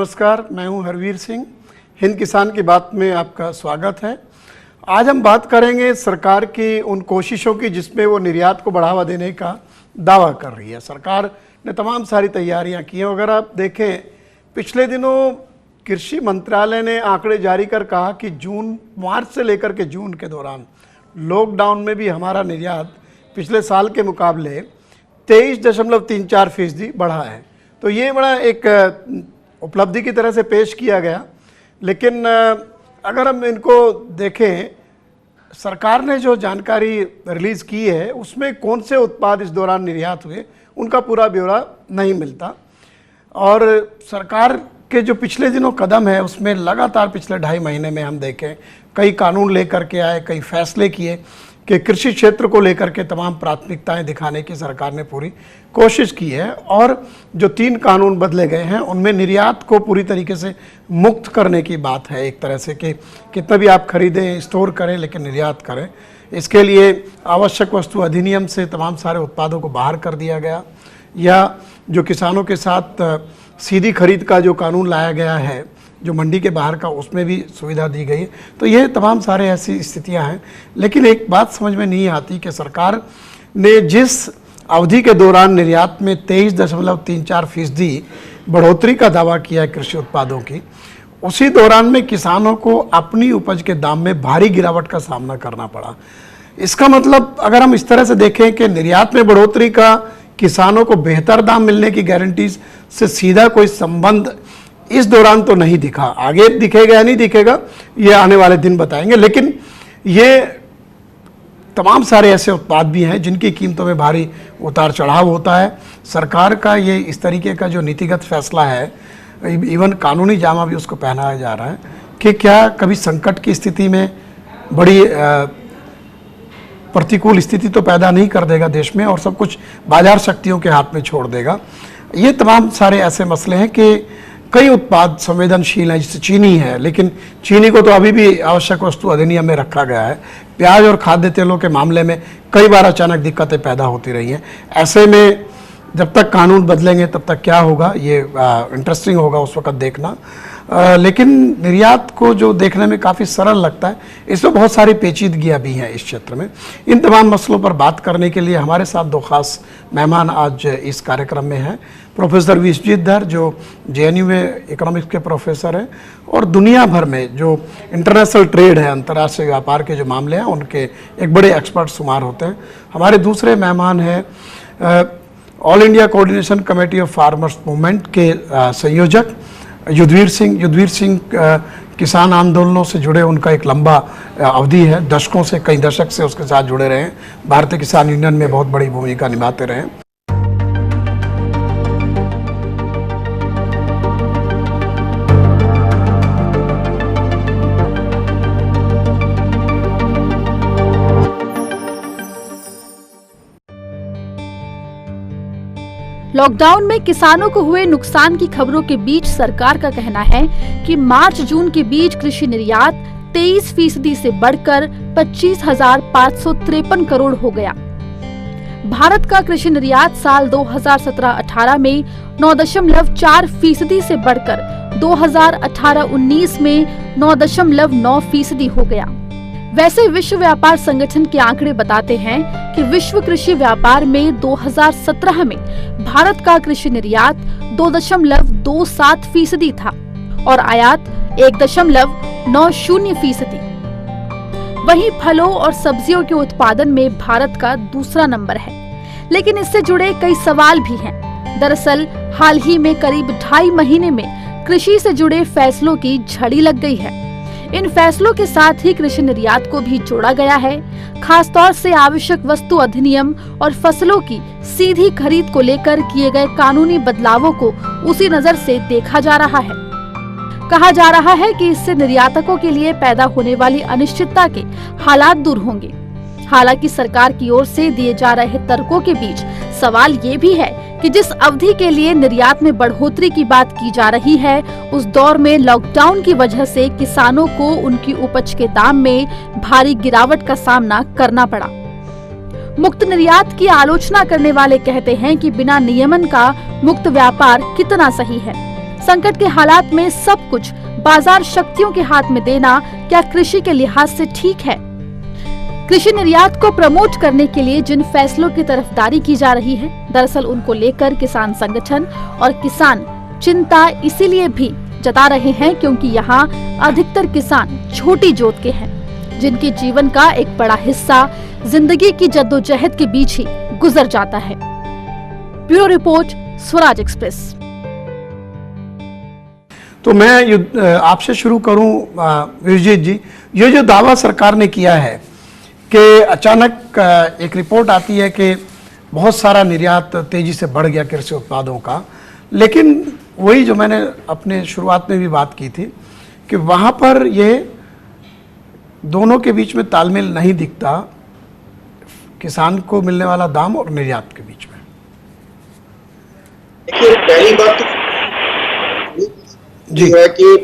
नमस्कार, मैं हूं हरवीर सिंह। हिंद किसान की बात में आपका स्वागत है। आज हम बात करेंगे सरकार की उन कोशिशों की जिसमें वो निर्यात को बढ़ावा देने का दावा कर रही है। सरकार ने तमाम सारी तैयारियां की हैं। अगर आप देखें, पिछले दिनों कृषि मंत्रालय ने आंकड़े जारी कर कहा कि मार्च से लेकर के जून के दौरान लॉकडाउन में भी हमारा निर्यात पिछले साल के मुकाबले 23.34% बढ़ा है। तो ये बड़ा एक उपलब्धि की तरह से पेश किया गया। लेकिन अगर हम इनको देखें, सरकार ने जो जानकारी रिलीज़ की है उसमें कौन से उत्पाद इस दौरान निर्यात हुए उनका पूरा ब्यौरा नहीं मिलता। और सरकार के जो पिछले दिनों कदम है उसमें लगातार पिछले 2.5 महीने में हम देखें कई कानून लेकर के आए, कई फैसले किए कि कृषि क्षेत्र को लेकर के तमाम प्राथमिकताएं दिखाने की सरकार ने पूरी कोशिश की है। और जो 3 कानून बदले गए हैं उनमें निर्यात को पूरी तरीके से मुक्त करने की बात है, एक तरह से कि कितना भी आप खरीदें, स्टोर करें, लेकिन निर्यात करें। इसके लिए आवश्यक वस्तु अधिनियम से तमाम सारे उत्पादों को बाहर कर दिया गया, या जो किसानों के साथ सीधी खरीद का जो कानून लाया गया है, जो मंडी के बाहर का, उसमें भी सुविधा दी गई है। तो ये तमाम सारे ऐसी स्थितियां हैं। लेकिन एक बात समझ में नहीं आती कि सरकार ने जिस अवधि के दौरान निर्यात में 23.34% बढ़ोतरी का दावा किया है कृषि उत्पादों की, उसी दौरान में किसानों को अपनी उपज के दाम में भारी गिरावट का सामना करना पड़ा। इसका मतलब अगर हम इस तरह से देखें कि निर्यात में बढ़ोतरी का किसानों को बेहतर दाम मिलने की गारंटीज से सीधा कोई संबंध इस दौरान तो नहीं दिखा। आगे दिखेगा या नहीं दिखेगा ये आने वाले दिन बताएंगे। लेकिन ये तमाम सारे ऐसे उत्पाद भी हैं जिनकी कीमतों में भारी उतार चढ़ाव होता है। सरकार का ये इस तरीके का जो नीतिगत फैसला है, इवन कानूनी जामा भी उसको पहनाया जा रहा है कि क्या कभी संकट की स्थिति में बड़ी प्रतिकूल स्थिति तो पैदा नहीं कर देगा देश में और सब कुछ बाजार शक्तियों के हाथ में छोड़ देगा। ये तमाम सारे ऐसे मसले हैं कि कई उत्पाद संवेदनशील हैं, जैसे चीनी है, लेकिन चीनी को तो अभी भी आवश्यक वस्तु अधिनियम में रखा गया है। प्याज और खाद्य तेलों के मामले में कई बार अचानक दिक्कतें पैदा होती रही हैं। ऐसे में जब तक कानून बदलेंगे तब तक क्या होगा, ये इंटरेस्टिंग होगा उस वक्त देखना। लेकिन निर्यात को जो देखने में काफ़ी सरल लगता है, इसमें बहुत सारी पेचीदगियाँ भी हैं इस क्षेत्र में। इन तमाम मसलों पर बात करने के लिए हमारे साथ 2 खास मेहमान आज इस कार्यक्रम में हैं। प्रोफेसर विश्वजीत धर, जो JNU में इकोनॉमिक्स के प्रोफेसर हैं और दुनिया भर में जो इंटरनेशनल ट्रेड है, अंतर्राष्ट्रीय व्यापार के जो मामले हैं उनके एक बड़े एक्सपर्ट शुमार होते हैं। हमारे दूसरे मेहमान हैं all India coordination committee of farmers movement के संयोजक युद्धवीर सिंह। युद्धवीर सिंह किसान आंदोलनों से जुड़े उनका एक लंबा अवधि है, दशकों से, कई दशक से उसके साथ जुड़े रहे हैं। भारतीय किसान यूनियन में बहुत बड़ी भूमिका निभाते रहे। लॉकडाउन में किसानों को हुए नुकसान की खबरों के बीच सरकार का कहना है कि मार्च जून के बीच कृषि निर्यात 23% से बढ़कर 25,553 करोड़ हो गया। भारत का कृषि निर्यात साल 2017-18 में 9.4% से बढ़कर 2018-19 में 9.9% हो गया। वैसे विश्व व्यापार संगठन के आंकड़े बताते हैं कि विश्व कृषि व्यापार में 2017 में भारत का कृषि निर्यात 2.27% था और आयात 1.90%। वहीं फलों और सब्जियों के उत्पादन में भारत का दूसरा नंबर है। लेकिन इससे जुड़े कई सवाल भी हैं। दरअसल हाल ही में करीब 2.5 महीने में कृषि से जुड़े फैसलों की झड़ी लग गई है। इन फैसलों के साथ ही कृषि निर्यात को भी जोड़ा गया है। खासतौर से आवश्यक वस्तु अधिनियम और फसलों की सीधी खरीद को लेकर किए गए कानूनी बदलावों को उसी नजर से देखा जा रहा है। कहा जा रहा है कि इससे निर्यातकों के लिए पैदा होने वाली अनिश्चितता के हालात दूर होंगे। हालांकि सरकार की ओर से दिए जा रहे तर्कों के बीच सवाल ये भी है कि जिस अवधि के लिए निर्यात में बढ़ोतरी की बात की जा रही है, उस दौर में लॉकडाउन की वजह से किसानों को उनकी उपज के दाम में भारी गिरावट का सामना करना पड़ा। मुक्त निर्यात की आलोचना करने वाले कहते हैं कि बिना नियमन का मुक्त व्यापार कितना सही है। संकट के हालात में सब कुछ बाजार शक्तियों के हाथ में देना क्या कृषि के लिहाज से ठीक है? कृषि निर्यात को प्रमोट करने के लिए जिन फैसलों की तरफदारी की जा रही है, दरअसल उनको लेकर किसान संगठन और किसान चिंता इसीलिए भी जता रहे हैं क्योंकि यहाँ अधिकतर किसान छोटी जोत के हैं, जिनके जीवन का एक बड़ा हिस्सा जिंदगी की जद्दोजहद के बीच ही गुजर जाता है। Bureau report, Swaraj express. तो मैं आपसे शुरू करूं विजय जी, ये जो दावा सरकार ने किया है कि अचानक एक रिपोर्ट आती है कि बहुत सारा निर्यात तेजी से बढ़ गया कृषि उत्पादों का, लेकिन वही जो मैंने अपने शुरुआत में भी बात की थी कि वहाँ पर ये दोनों के बीच में तालमेल नहीं दिखता, किसान को मिलने वाला दाम और निर्यात के बीच में। देखिए, पहली बात तो जी है कि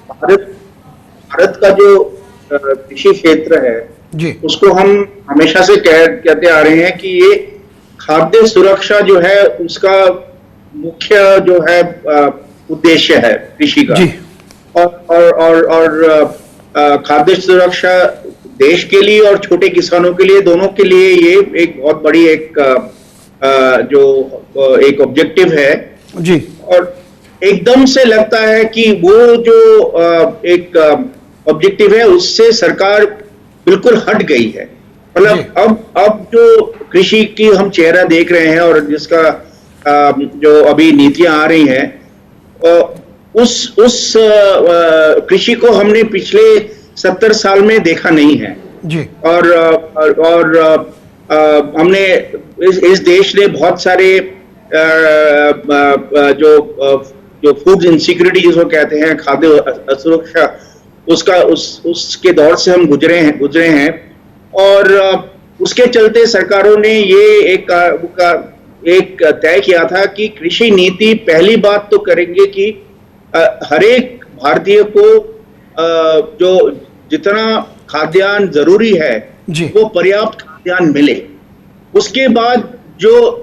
भारत का जो कृषि क्षेत्र है जी, उसको हम हमेशा से कहते आ रहे हैं कि ये खाद्य सुरक्षा जो है उसका मुख्य जो है उद्देश्य है कृषि का जी। और खाद्य सुरक्षा देश के लिए और छोटे किसानों के लिए, दोनों के लिए ये एक बहुत बड़ी जो एक ऑब्जेक्टिव है जी। और एकदम से लगता है कि वो जो एक ऑब्जेक्टिव है उससे सरकार बिल्कुल हट गई है। मतलब अब जो कृषि की हम चेहरा देख रहे हैं और जिसका जो अभी नीतियां आ रही हैं, उस कृषि को हमने पिछले 70 साल में देखा नहीं है जी। और हमने इस देश ने बहुत सारे जो फूड इनसिक्योरिटी जिसको कहते हैं, खाद्य असुरक्षा, उसके दौर से हम गुजरे हैं और उसके चलते सरकारों ने ये एक तय किया था कि कृषि नीति पहली बात तो करेंगे कि हर एक भारतीय को जो जितना खाद्यान्न जरूरी है वो पर्याप्त खाद्यान्न मिले। उसके बाद जो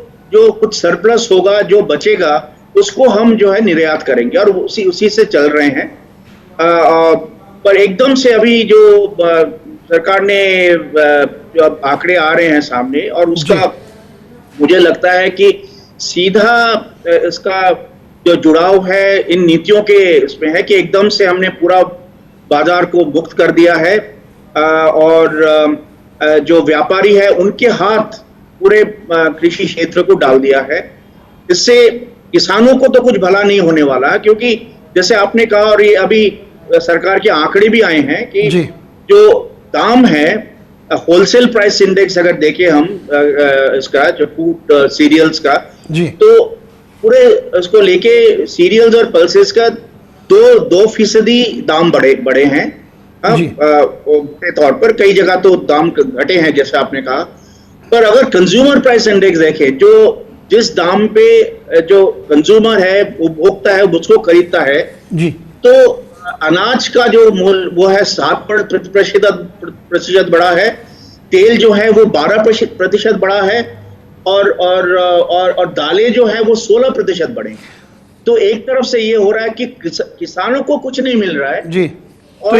कुछ सरप्लस होगा, जो बचेगा, उसको हम जो है निर्यात करेंगे और उसी से चल रहे हैं। पर एकदम से अभी जो सरकार ने जो आंकड़े आ रहे हैं सामने, और उसका मुझे लगता है कि सीधा इसका जो जुड़ाव है इन नीतियों के इसमें है कि एकदम से हमने पूरा बाजार को मुक्त कर दिया है और जो व्यापारी है उनके हाथ पूरे कृषि क्षेत्र को डाल दिया है। इससे किसानों को तो कुछ भला नहीं होने वाला, क्योंकि जैसे आपने कहा और ये अभी सरकार के आंकड़े भी आए हैं कि जो दाम है, होलसेल प्राइस इंडेक्स अगर देखें हम इसका जो फूड सीरियल्स का जी, तो पूरे इसको लेके सीरियल्स और पल्सेस का 2% दाम बढ़े हैं मोटे तौर पर। कई जगह तो दाम घटे हैं जैसे आपने कहा। पर अगर कंज्यूमर प्राइस इंडेक्स देखें, जो जिस दाम पे जो कंज्यूमर है, उपभोक्ता है, उसको खरीदता है जी, तो अनाज का जो मूल्य वो है 7% बढ़ा है, तेल जो है वो 12% बढ़ा है और दालें जो है वो 16% बढ़े। तो एक तरफ से ये हो रहा है कि किसानों को कुछ नहीं मिल रहा है जी। तो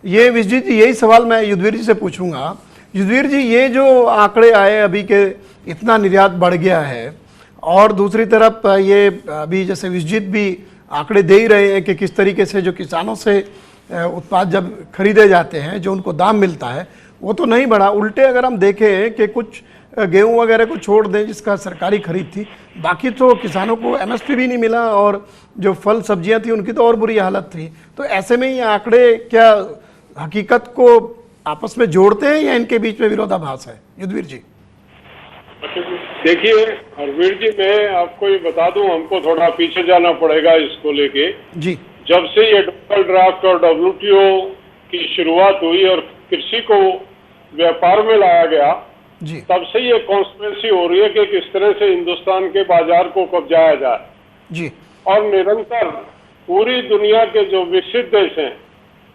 ये विजय जी, यही सवाल मैं युद्धवीर जी से पूछूंगा। युद्धवीर जी, ये जो आंकड़े आए अभी के इतना निर्यात बढ़ गया है, और दूसरी तरफ ये अभी जैसे विजय भी आंकड़े दे ही रहे हैं कि किस तरीके से जो किसानों से उत्पाद जब खरीदे जाते हैं, जो उनको दाम मिलता है वो तो नहीं बढ़ा। उल्टे अगर हम देखें कि कुछ गेहूं वगैरह को छोड़ दें जिसका सरकारी खरीद थी, बाकी तो किसानों को एमएसपी भी नहीं मिला, और जो फल सब्जियां थी उनकी तो और बुरी हालत थी। तो ऐसे में ये आंकड़े क्या हकीकत को आपस में जोड़ते हैं या इनके बीच में विरोधाभास है? युद्धवीर जी। देखिए हरवीर जी, मैं आपको ये बता दूं, हमको थोड़ा पीछे जाना पड़ेगा इसको लेके जी। जब से ये डबल ड्राफ्ट और WTO की शुरुआत हुई और कृषि को व्यापार में लाया गया जी, तब से ये कॉन्स्पिरेसी हो रही है कि किस तरह से हिंदुस्तान के बाजार को कब्जाया जाए जी। और निरंतर पूरी दुनिया के जो विकसित देश हैं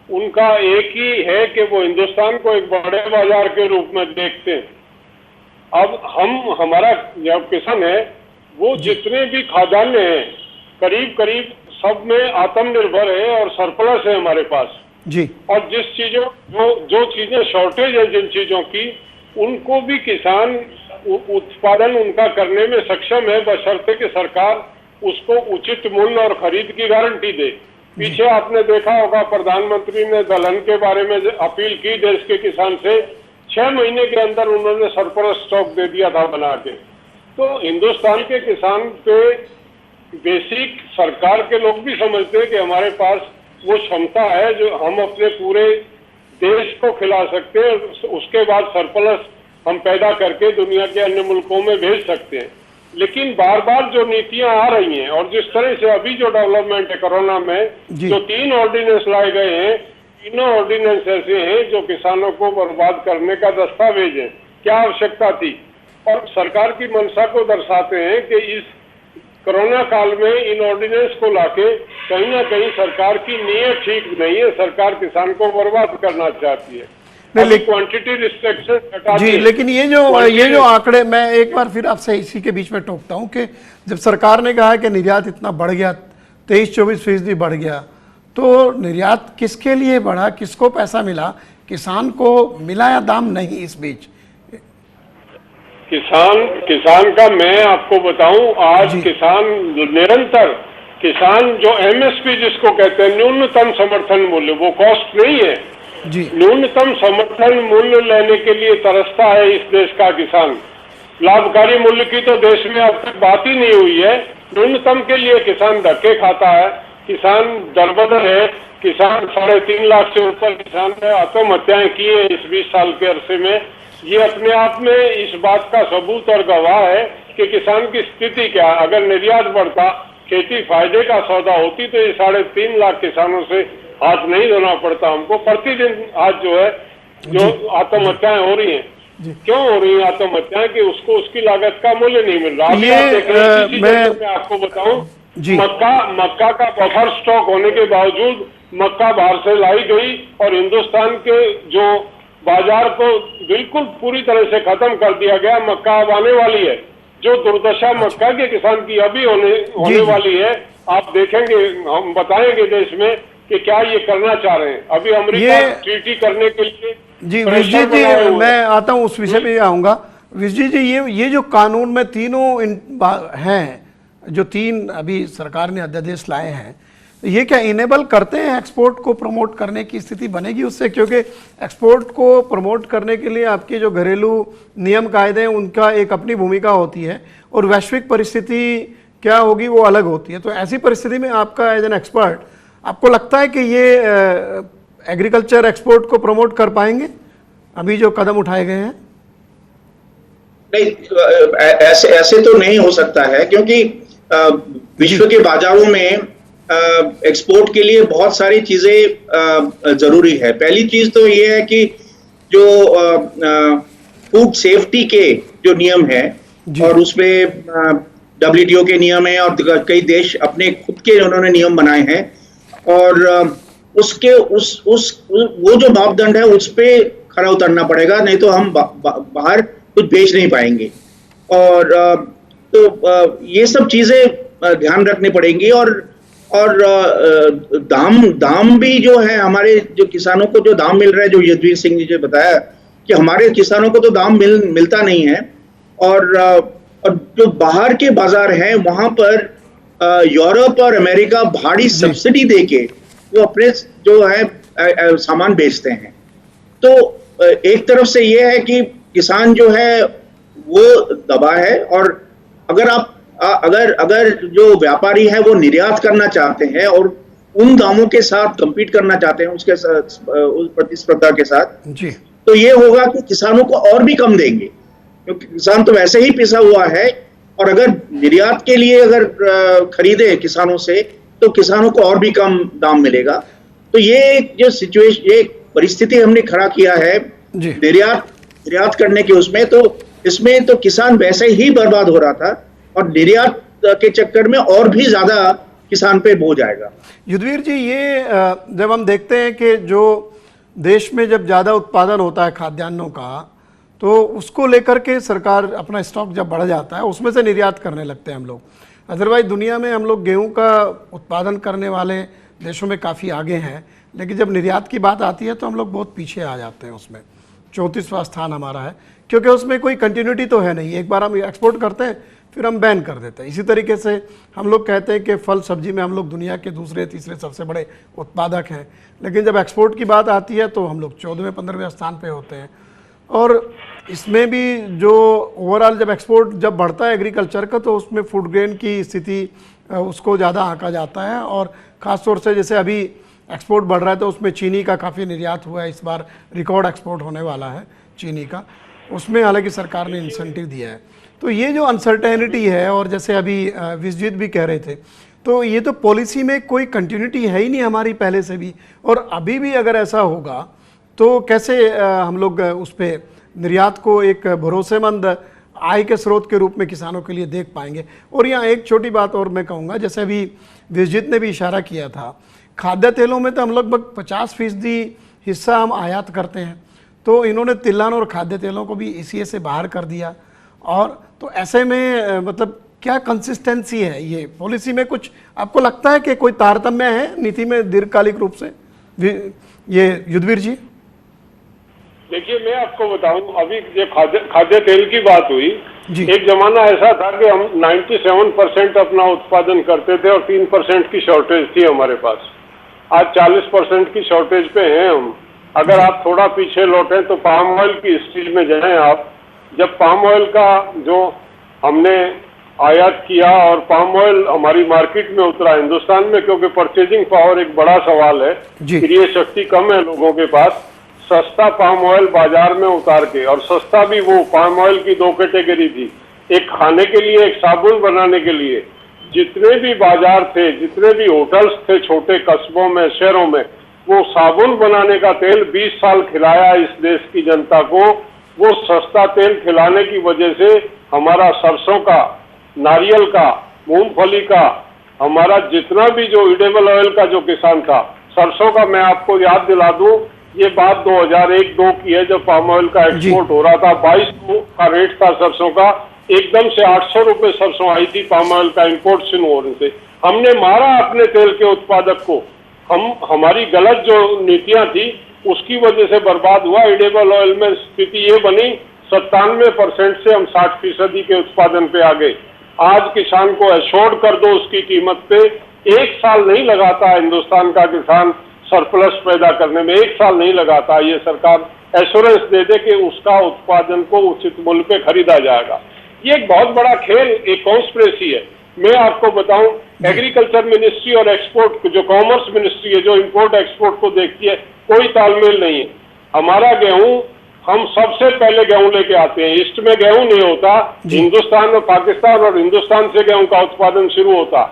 उनका एक ही है कि वो हिंदुस्तान को एक बड़े बाजार के रूप में देखते हैं। अब हमारा जो किसान है वो जितने भी खाद्यान्न हैं करीब करीब सब में आत्मनिर्भर है और सरप्लस है हमारे पास जी। और जिस चीजों जो चीजें शॉर्टेज है जिन चीजों की, उनको भी किसान उत्पादन उनका करने में सक्षम है, बशर्ते कि सरकार उसको उचित मूल्य और खरीद की गारंटी दे। पीछे आपने देखा होगा प्रधानमंत्री ने दलहन के बारे में अपील की देश के किसान से, 6 महीने के अंदर उन्होंने सरप्लस स्टॉक दे दिया था बना के। तो हिंदुस्तान के किसान पे बेसिक सरकार के लोग भी समझते हैं कि हमारे पास वो क्षमता है जो हम अपने पूरे देश को खिला सकते हैं, उसके बाद सरप्लस हम पैदा करके दुनिया के अन्य मुल्कों में भेज सकते हैं। लेकिन बार बार जो नीतियां आ रही हैं और जिस तरह से अभी जो डेवलपमेंट है कोरोना में, जो 3 ऑर्डिनेंस लाए गए हैं, तीनों ऑर्डिनेंस ऐसे हैं जो किसानों को बर्बाद करने का दस्तावेज है। क्या आवश्यकता थी? और सरकार की मंशा को दर्शाते हैं कि इस कोरोना काल में इन ऑर्डिनेंस को लाके कहीं ना कहीं सरकार की नीयत ठीक नहीं है, सरकार किसान को बर्बाद करना चाहती है। क्वांटिटी रिस्ट्रिक्शन हटा जी, लेकिन ये जो आंकड़े, मैं एक बार फिर आपसे इसी के बीच में टोकता हूं कि जब सरकार ने कहा कि निर्यात इतना बढ़ गया, 23-24% बढ़ गया, तो निर्यात किसके लिए बढ़ा, किसको पैसा मिला, किसान को मिला या दाम नहीं? इस बीच किसान का मैं आपको बताऊं, आज किसान निरंतर जो एमएसपी जिसको कहते हैं, न्यूनतम समर्थन मूल्य, वो कॉस्ट नहीं है जी, न्यूनतम समर्थन मूल्य लेने के लिए तरसता है इस देश का किसान। लाभकारी मूल्य की तो देश में अब तक बात ही नहीं हुई है। न्यूनतम के लिए किसान धक्के खाता है, किसान दरबदर है। किसान 3.5 लाख से ऊपर किसान ने आत्महत्याएं की है इस 20 साल के अरसे में। ये अपने आप में इस बात का सबूत और गवाह है कि किसान की स्थिति क्या है। अगर निर्यात बढ़ता, खेती फायदे का सौदा होती, तो ये 3.5 लाख किसानों से हाथ नहीं धोना पड़ता हमको। प्रतिदिन आज जो आत्महत्याएं हो रही हैं, क्यों हो रही है आत्महत्याएं? कि उसको उसकी लागत का मूल्य नहीं मिल रहा। मैं आपको बताऊं, मक्का का बफर स्टॉक होने के बावजूद मक्का बाहर से लाई गई और हिंदुस्तान के जो बाजार को बिल्कुल पूरी तरह से खत्म कर दिया गया। मक्का अब आने वाली है। जो दुर्दशा मक्का के किसान की अभी होने वाली है, आप देखेंगे, हम बताएंगे देश में कि क्या ये करना चाह रहे हैं। अभी अमेरिका ट्रीटी करने के लिए जी, विजय जी मैं आता हूँ, उस विषय पे आऊँगा। विजय जी, ये जो कानून में तीनों हैं, जो 3 अभी सरकार ने अध्यादेश लाए हैं, ये क्या इनेबल करते हैं एक्सपोर्ट को प्रमोट करने की स्थिति बनेगी उससे? क्योंकि एक्सपोर्ट को प्रमोट करने के लिए आपके जो घरेलू नियम कायदे हैं, उनका एक अपनी भूमिका होती है और वैश्विक परिस्थिति क्या होगी वो अलग होती है। तो ऐसी परिस्थिति में आपका एज एन एक्सपर्ट, आपको लगता है कि ये एग्रीकल्चर एक्सपोर्ट को प्रमोट कर पाएंगे अभी जो कदम उठाए गए हैं? नहीं, ऐसे तो नहीं हो सकता है, क्योंकि विश्व के बाजारों में एक्सपोर्ट के लिए बहुत सारी चीजें जरूरी है। पहली चीज तो ये है कि जो फूड सेफ्टी के जो नियम है, और उसमें WTO के नियम है और कई देश अपने खुद के उन्होंने नियम बनाए हैं, और उसके वो जो मापदंड है उस पे खरा उतरना पड़ेगा, नहीं तो हम बाहर कुछ बेच नहीं पाएंगे। और तो ये सब चीजें ध्यान रखनी पड़ेंगी। और दाम भी जो है, हमारे जो किसानों को जो दाम मिल रहा है, जो युद्धवीर सिंह जी ने बताया कि हमारे किसानों को तो दाम मिलता नहीं है। और जो बाहर के बाजार हैं वहां पर यूरोप और अमेरिका भारी सब्सिडी देके वो अपने जो है सामान बेचते हैं। तो एक तरफ से ये है कि किसान जो है वो दबा है, और अगर जो व्यापारी है वो निर्यात करना चाहते हैं और उन दामों के साथ compete करना चाहते हैं, उसके साथ उस प्रतिस्पर्धा के साथ जी, तो ये होगा कि किसानों को और भी कम देंगे, क्योंकि किसान तो वैसे ही पिसा हुआ है। और अगर निर्यात के लिए अगर खरीदे किसानों से, तो किसानों को और भी कम दाम मिलेगा। तो ये जो सिचुएशन, ये परिस्थिति हमने खड़ा किया है निर्यात करने के उसमें, तो इसमें तो किसान वैसे ही बर्बाद हो रहा था, और निर्यात के चक्कर में और भी ज्यादा किसान पे बोझ आएगा। युद्धवीर जी, ये जब हम देखते हैं कि जो देश में जब ज़्यादा उत्पादन होता है खाद्यान्नों का, तो उसको लेकर के सरकार अपना स्टॉक जब बढ़ जाता है उसमें से निर्यात करने लगते हैं हम लोग। अदरवाइज दुनिया में हम लोग गेहूं का उत्पादन करने वाले देशों में काफ़ी आगे हैं, लेकिन जब निर्यात की बात आती है तो हम लोग बहुत पीछे आ जाते हैं। उसमें 34वां स्थान हमारा है, क्योंकि उसमें कोई कंटिन्यूटी तो है नहीं। एक बार हम एक्सपोर्ट करते हैं फिर हम बैन कर देते हैं। इसी तरीके से हम लोग कहते हैं कि फल सब्जी में हम लोग दुनिया के दूसरे तीसरे सबसे बड़े उत्पादक हैं, लेकिन जब एक्सपोर्ट की बात आती है तो हम लोग 14वें 15वें स्थान पे होते हैं। और इसमें भी जो ओवरऑल जब एक्सपोर्ट जब बढ़ता है एग्रीकल्चर का, तो उसमें फूड ग्रेन की स्थिति उसको ज़्यादा आंका जाता है। और ख़ास तौर से जैसे अभी एक्सपोर्ट बढ़ रहा है तो उसमें चीनी का काफ़ी निर्यात हुआ है, इस बार रिकॉर्ड एक्सपोर्ट होने वाला है चीनी का। उसमें हालांकि सरकार ने इंसेंटिव दिया है। तो ये जो अनसर्टेनिटी है, और जैसे अभी विश्वजीत भी कह रहे थे, तो ये तो पॉलिसी में कोई कंटिन्यूटी है ही नहीं हमारी पहले से भी, और अभी भी अगर ऐसा होगा तो कैसे हम लोग उस पर निर्यात को एक भरोसेमंद आय के स्रोत के रूप में किसानों के लिए देख पाएंगे। और यहाँ एक छोटी बात और मैं कहूँगा, जैसे अभी विश्वजीत ने भी इशारा किया था, खाद्य तेलों में तो हम लगभग 50% हिस्सा हम आयात करते हैं, तो इन्होंने तिलहन और खाद्य तेलों को भी ECA से बाहर कर दिया। और तो ऐसे में मतलब क्या कंसिस्टेंसी है ये पॉलिसी में? कुछ आपको लगता है कि कोई तारतम्य है नीति में दीर्घकालिक रूप से? ये युद्धवीर जी। देखिए, मैं आपको बताऊं, अभी जो खाद्य तेल की बात हुई, एक जमाना ऐसा था कि हम 97% अपना उत्पादन करते थे और 3% की शॉर्टेज थी हमारे पास। आज 40% की शॉर्टेज पे हैं हम। अगर आप थोड़ा पीछे लौटें तो पाम ऑयल की हिस्ट्री में जाएं आप, जब पाम ऑयल का जो हमने आयात किया और पाम ऑयल हमारी मार्केट में उतरा हिंदुस्तान में, क्योंकि परचेजिंग पावर एक बड़ा सवाल है, क्रय शक्ति कम है लोगों के पास, सस्ता पाम ऑयल बाजार में उतार के, और सस्ता भी वो पाम ऑयल की 2 कैटेगरी थी, एक खाने के लिए, एक साबुन बनाने के लिए। जितने भी बाजार थे, जितने भी होटल्स थे छोटे कस्बों में, शहरों में, वो साबुन बनाने का तेल 20 साल खिलाया इस देश की जनता को। वो सस्ता तेल खिलाने की वजह से हमारा सरसों का, नारियल का, मूंगफली का, हमारा जितना भी जो एडिबल ऑयल का जो किसान था, सरसों का, मैं आपको याद दिला दूं, ये बात 2001-2 की है, जब पाम ऑयल का एक्सपोर्ट हो रहा था, 2200 का रेट था सरसों का, एकदम से 800 रुपए सरसों आई थी पाम ऑयल का इंपोर्ट शुरू होने से। हमने मारा अपने तेल के उत्पादक को, हमारी गलत जो नीतियां थी उसकी वजह से बर्बाद हुआ। एडिबल ऑयल में स्थिति ये बनी, 97% से हम 60% के उत्पादन पे आ गए। आज किसान को एश्योर्ड कर दो उसकी कीमत पे, 1 साल नहीं लगाता हिंदुस्तान का किसान सरप्लस पैदा करने में, 1 साल नहीं लगाता। ये सरकार एश्योरेंस दे दे कि उसका उत्पादन को उचित मूल्य पे खरीदा जाएगा। ये एक बहुत बड़ा खेल, एक कॉन्स्पिरेसी है। मैं आपको बताऊं, एग्रीकल्चर मिनिस्ट्री और एक्सपोर्ट जो कॉमर्स मिनिस्ट्री है, जो इंपोर्ट एक्सपोर्ट को देखती है, कोई तालमेल नहीं है। हमारा गेहूं, हम सबसे पहले गेहूं लेके आते हैं, ईस्ट में गेहूं नहीं होता, हिंदुस्तान और पाकिस्तान और हिंदुस्तान से गेहूं का उत्पादन शुरू होता।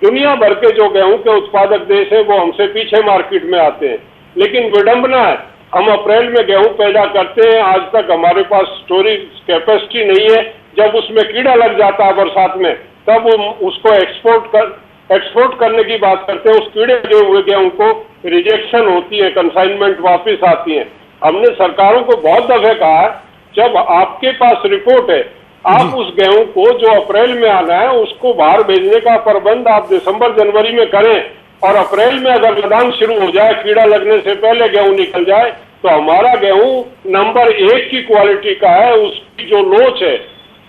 दुनिया भर के जो गेहूं के उत्पादक देश है वो हमसे पीछे मार्केट में आते हैं। लेकिन विडंबना है, हम अप्रैल में गेहूं पैदा करते हैं, आज तक हमारे पास स्टोरेज कैपेसिटी नहीं है। जब उसमें कीड़ा लग जाता है बरसात में, तब उसको एक्सपोर्ट करने की बात करते हैं। उस कीड़े लगे हुए गेहूं को रिजेक्शन होती है, कंसाइनमेंट वापस आती है। हमने सरकारों को बहुत दफे कहा है, जब आपके पास रिपोर्ट है, आप उस गेहूं को जो अप्रैल में आना है उसको बाहर भेजने का प्रबंध आप दिसंबर जनवरी में करें, और अप्रैल में अगर लदान शुरू हो जाए, कीड़ा लगने से पहले गेहूं निकल जाए, तो हमारा गेहूं नंबर 1 की क्वालिटी का है। उसकी जो लोच है,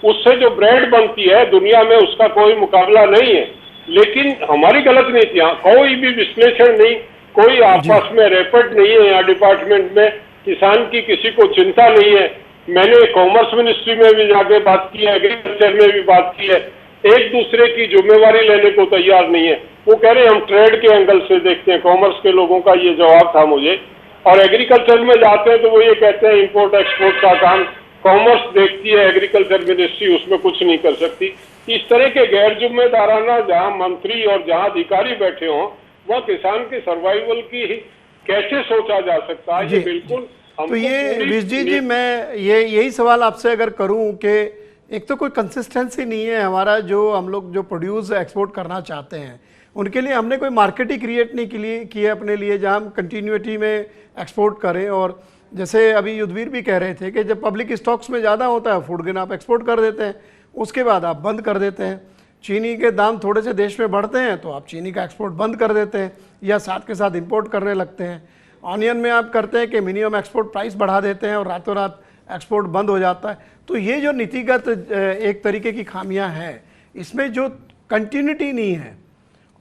उससे जो ब्रेड बनती है दुनिया में, उसका कोई मुकाबला नहीं है। लेकिन हमारी गलत नीतियां, कोई भी विश्लेषण नहीं, कोई आपस में रैपिड नहीं है यहाँ डिपार्टमेंट में, किसान की किसी को चिंता नहीं है। मैंने कॉमर्स मिनिस्ट्री में भी जाके बात की है, एग्रीकल्चर में भी बात की है, एक दूसरे की जिम्मेवारी लेने को तैयार नहीं है। वो कह रहे हैं हम ट्रेड के एंगल से देखते हैं, कॉमर्स के लोगों का ये जवाब था मुझे। और एग्रीकल्चर में जाते हैं तो वो ये कहते हैं इंपोर्ट एक्सपोर्ट का काम कॉमर्स देखती है, एग्रीकल्चर मिनिस्ट्री उसमें कुछ नहीं कर सकती। इस तरह के गैर जिम्मेदाराना जहां मंत्री और जहां अधिकारी बैठे हों, वह किसान के सर्वाइवल की कैसे सोचा जा सकता है? ये बिल्कुल। तो ये विजय जी, मैं यही सवाल आपसे अगर करूं कि एक तो कोई कंसिस्टेंसी नहीं है हमारा, जो हम लोग जो प्रोड्यूस एक्सपोर्ट करना चाहते हैं उनके लिए हमने कोई मार्केट ही क्रिएट नहीं की है अपने लिए, जहां हम कंटिन्यूटी में एक्सपोर्ट करें। और जैसे अभी युद्धवीर भी कह रहे थे कि जब पब्लिक स्टॉक्स में ज़्यादा होता है, फूड ग्रेन आप एक्सपोर्ट कर देते हैं, उसके बाद आप बंद कर देते हैं। चीनी के दाम थोड़े से देश में बढ़ते हैं तो आप चीनी का एक्सपोर्ट बंद कर देते हैं या साथ के साथ इंपोर्ट करने लगते हैं। ऑनियन में आप करते हैं कि मिनिमम एक्सपोर्ट प्राइस बढ़ा देते हैं और रातों रात एक्सपोर्ट बंद हो जाता है। तो ये जो नीतिगत एक तरीके की खामियां हैं, इसमें जो कंटिन्यूटी नहीं है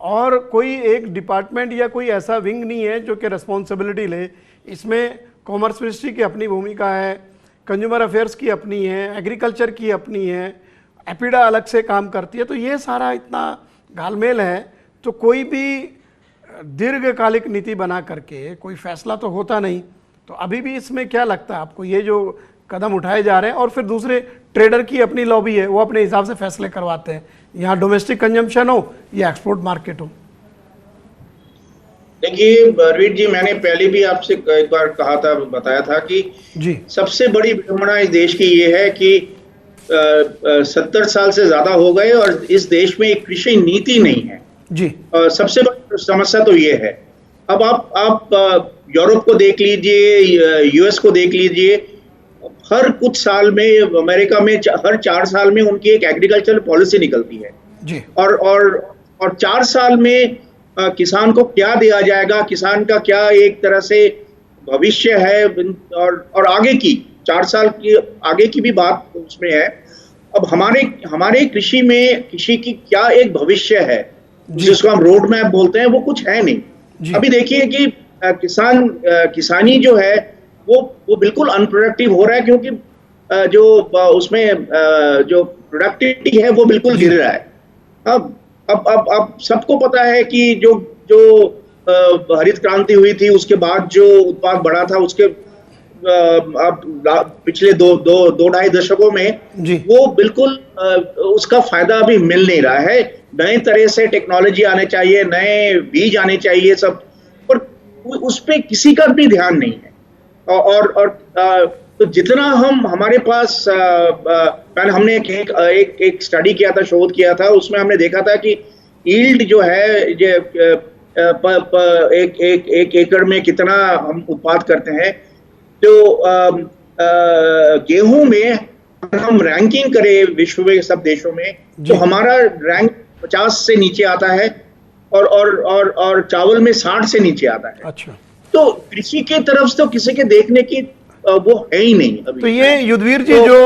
और कोई एक डिपार्टमेंट या कोई ऐसा विंग नहीं है जो कि रिस्पॉन्सिबिलिटी ले। इसमें कॉमर्स मिनिस्ट्री की अपनी भूमिका है, कंज्यूमर अफेयर्स की अपनी है, एग्रीकल्चर की अपनी है, एपिडा अलग से काम करती है। तो ये सारा इतना घालमेल है, तो कोई भी दीर्घकालिक नीति बना करके कोई फैसला तो होता नहीं। तो अभी भी इसमें क्या लगता है आपको, ये जो कदम उठाए जा रहे हैं और फिर दूसरे ट्रेडर की अपनी लॉबी है, वो अपने हिसाब से फैसले करवाते हैं, यहाँ डोमेस्टिक कंजम्पशन हो या एक्सपोर्ट मार्केट हो? देखिए अरविंद जी, मैंने पहले भी आपसे एक बार कहा था, बताया था कि जी सबसे बड़ी विडंबना इस देश की ये है कि 70 साल से ज्यादा हो गए और इस देश में एक कृषि नीति नहीं है जी। सबसे बड़ी समस्या तो ये है। अब आप यूरोप को देख लीजिए, यूएस को देख लीजिए, हर कुछ साल में, अमेरिका में हर 4 साल में उनकी एक एग्रीकल्चर पॉलिसी निकलती है जी। और 4 साल में किसान को क्या दिया जाएगा, किसान का क्या एक तरह से भविष्य है और आगे की 4 साल की आगे की भी बात उसमें है। अब हमारे कृषि में कृषि की क्या एक भविष्य है जिसको हम रोड मैप बोलते हैं, वो कुछ है नहीं। अभी देखिए कि किसानी जो है वो बिल्कुल अनप्रोडक्टिव हो रहा है, क्योंकि जो उसमें जो प्रोडक्टिविटी है वो बिल्कुल गिर रहा है। अब सबको पता है कि जो हरित क्रांति हुई थी, उसके बाद जो उत्पाद बढ़ा था, उसके अब पिछले दो ढाई दशकों में वो बिल्कुल उसका फायदा अभी मिल नहीं रहा है। नए तरह से टेक्नोलॉजी आने चाहिए, नए बीज आने चाहिए सब, पर उस पे किसी का भी ध्यान नहीं है। और तो जितना हमारे पास पहले हमने एक स्टडी किया था, शोध किया था, उसमें हमने देखा था कि यील्ड जो है एक एकड़ में कितना हम उत्पाद करते हैं। तो गेहूं में हम रैंकिंग करें विश्व में सब देशों में, तो हमारा रैंक 50 से नीचे आता है और चावल में 60 से नीचे आता है। अच्छा, तो कृषि की तरफ से तो किसी के देखने की वो है ही नहीं अभी। तो ये युद्धवीर जी जो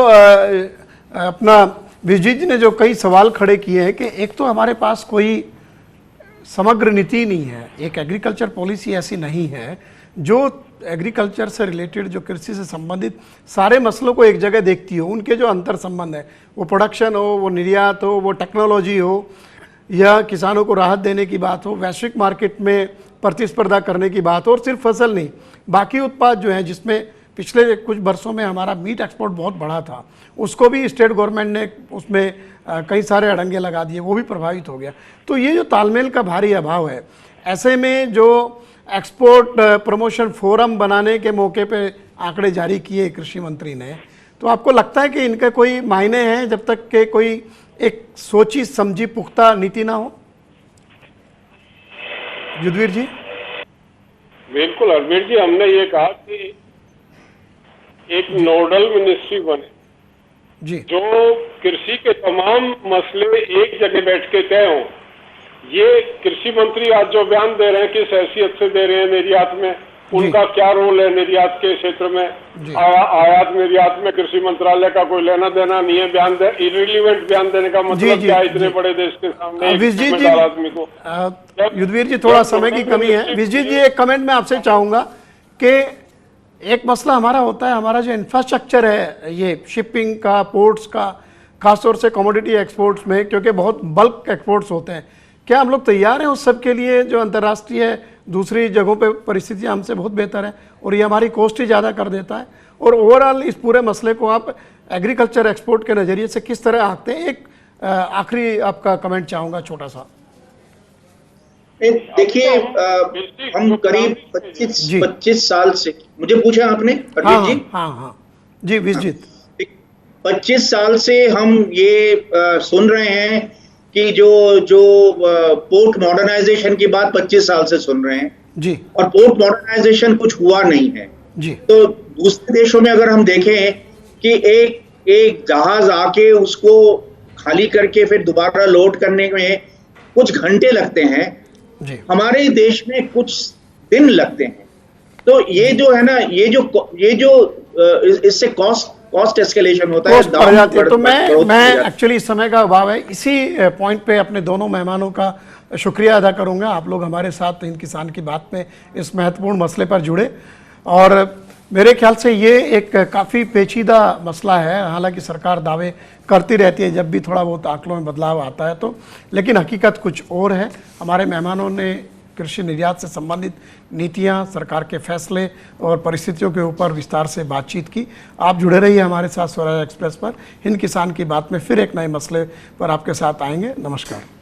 अपना विजय जी ने जो कई सवाल खड़े किए हैं कि एक तो हमारे पास कोई समग्र नीति नहीं है, एक एग्रीकल्चर पॉलिसी ऐसी नहीं है जो एग्रीकल्चर से रिलेटेड, जो कृषि से संबंधित सारे मसलों को एक जगह देखती हो। उनके जो अंतर संबंध है, वो प्रोडक्शन हो, वो निर्यात हो, वो टेक्नोलॉजी हो, या किसानों को राहत देने की बात हो, वैश्विक मार्केट में प्रतिस्पर्धा करने की बात हो, और सिर्फ फसल नहीं, बाकी उत्पाद जो है, जिसमें पिछले कुछ वर्षों में हमारा मीट एक्सपोर्ट बहुत बढ़ा था, उसको भी स्टेट गवर्नमेंट ने उसमें कई सारे अड़ंगे लगा दिए, वो भी प्रभावित हो गया। तो ये जो तालमेल का भारी अभाव है, ऐसे में जो एक्सपोर्ट प्रमोशन फोरम बनाने के मौके पे आंकड़े जारी किए कृषि मंत्री ने, तो आपको लगता है कि इनके कोई मायने हैं जब तक के कोई एक सोची समझी पुख्ता नीति ना हो? युद्धवीर जी। बिल्कुल अरविंद जी, हमने ये कहा कि एक नोडल मिनिस्ट्री बने जी, जो कृषि के तमाम मसले एक जगह बैठ के तय हों। ये कृषि मंत्री आज जो बयान दे रहे हैं, किस हैसियत से दे रहे हैं, निर्यात में उनका क्या रोल है, निर्यात के क्षेत्र में, आयात निर्यात में कृषि मंत्रालय का कोई लेना देना नहीं है। बयान इररिलेवेंट बयान देने का मतलब क्या है इतने बड़े देश के सामने आदमी को? युद्धवीर जी, थोड़ा समय की कमी है। विजय जी, एक कमेंट मैं आपसे चाहूंगा कि एक मसला हमारा होता है, हमारा जो इंफ्रास्ट्रक्चर है, ये शिपिंग का, पोर्ट्स का, खासतौर से कमोडिटी एक्सपोर्ट्स में, क्योंकि बहुत बल्क एक्सपोर्ट्स होते हैं, क्या हम लोग तैयार हैं उस सब के लिए? जो अंतर्राष्ट्रीय दूसरी जगहों पे परिस्थितियाँ हमसे बहुत बेहतर है और ये हमारी कॉस्ट ही ज़्यादा कर देता है। और ओवरऑल इस पूरे मसले को आप एग्रीकल्चर एक्सपोर्ट के नज़रिए से किस तरह आंकते हैं? एक आखिरी आपका कमेंट चाहूँगा, छोटा सा। देखिए, हम करीब 25 साल से, मुझे पूछा आपने अरविंद जी? हाँ जी विजित। 25 साल से हम ये सुन रहे हैं कि जो पोर्ट मॉडर्नाइजेशन की बात 25 साल से सुन रहे हैं जी, और पोर्ट मॉडर्नाइजेशन कुछ हुआ नहीं है जी। तो दूसरे देशों में अगर हम देखें कि एक जहाज आके उसको खाली करके फिर दोबारा लोड करने में कुछ घंटे लगते हैं, हमारे देश में कुछ दिन लगते हैं। तो ये जो है ना, ये जो इससे कॉस्ट एस्केलेशन होता है, बढ़ जाती है। तो मैं एक्चुअली समय का अभाव है, इसी पॉइंट पे अपने दोनों मेहमानों का शुक्रिया अदा करूंगा। आप लोग हमारे साथ हिंद किसान की बात में इस महत्वपूर्ण मसले पर जुड़े, और मेरे ख्याल से ये एक काफ़ी पेचीदा मसला है। हालांकि सरकार दावे करती रहती है जब भी थोड़ा बहुत आंकड़ों में बदलाव आता है तो, लेकिन हकीकत कुछ और है। हमारे मेहमानों ने कृषि निर्यात से संबंधित नीतियां, सरकार के फैसले और परिस्थितियों के ऊपर विस्तार से बातचीत की। आप जुड़े रहिए हमारे साथ स्वराज एक्सप्रेस पर। हिंद किसान की बात में फिर एक नए मसले पर आपके साथ आएंगे। नमस्कार।